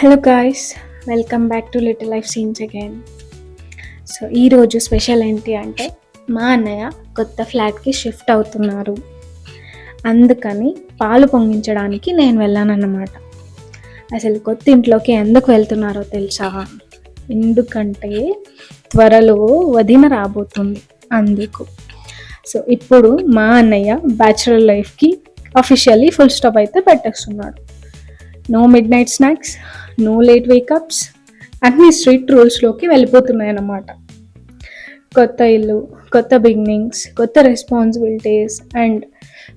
Hello guys, welcome back to little life scenes again. So ఈరోజు special ఏంటి అంటే మా అన్నయ్య కొత్త ఫ్లాట్కి షిఫ్ట్ అవుతున్నారు. అందుకని పాలు పొంగించడానికి నేను వెళ్ళానన్నమాట. అసలు కొత్త ఇంట్లోకి ఎందుకు వెళ్తున్నారో తెలుసా? ఎందుకంటే త్వరలో వదిన రాబోతుంది, అందుకు. సో ఇప్పుడు మా అన్నయ్య బ్యాచులర్ లైఫ్కి అఫీషియల్లీ ఫుల్ స్టాప్ అయితే పెట్టేస్తున్నాడు. No midnight snacks, no late wakeups, అన్ని స్ట్రిక్ట్ రూల్స్లోకి వెళ్ళిపోతున్నాయి అన్నమాట. కొత్త ఇల్లు, కొత్త బిగినింగ్స్, కొత్త రెస్పాన్సిబిలిటీస్ అండ్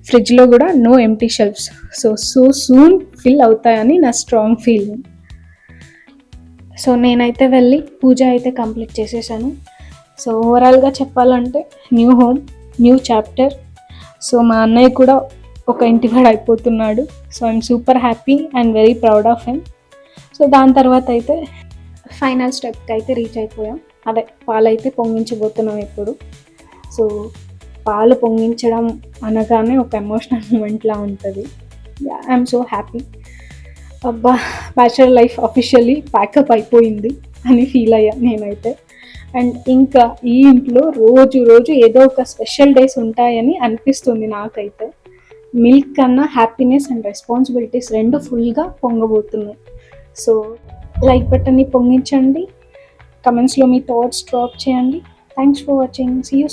ఫ్రిడ్జ్లో కూడా no empty shelves. So soon fill అవుతాయని నా స్ట్రాంగ్ ఫీలింగ్. సో నేనైతే వెళ్ళి పూజ అయితే కంప్లీట్ చేసేసాను. సో ఓవరాల్గా చెప్పాలంటే new home, new chapter. So మా అన్నయ్య కూడా ఒక ఇంటివాడు అయిపోతున్నాడు. So I'm super happy and very proud of him. So దాని తర్వాత అయితే ఫైనల్ స్టెప్కి అయితే రీచ్ అయిపోయాం. అదే పాలు అయితే పొంగించబోతున్నాం ఇప్పుడు. సో పాలు పొంగించడం అనగానే ఒక ఎమోషనల్ మూమెంట్లా ఉంటుంది. I'm so happy. అబ్బా, బ్యాచులర్ లైఫ్ అఫీషియల్లీ ప్యాకప్ అయిపోయింది అని ఫీల్ అయ్యా నేనైతే. అండ్ ఇంకా ఈ ఇంట్లో రోజు రోజు ఏదో ఒక స్పెషల్ డేస్ ఉంటాయని అనిపిస్తుంది నాకైతే. మిల్క్ కన్నా హ్యాపీనెస్ అండ్ రెస్పాన్సిబిలిటీస్ రెండు ఫుల్గా పొంగబోతున్నాయి. సో లైక్ బటన్ని పొంగించండి, కమెంట్స్లో మీ థాట్స్ డ్రాప్ చేయండి. Thanks for watching. See you.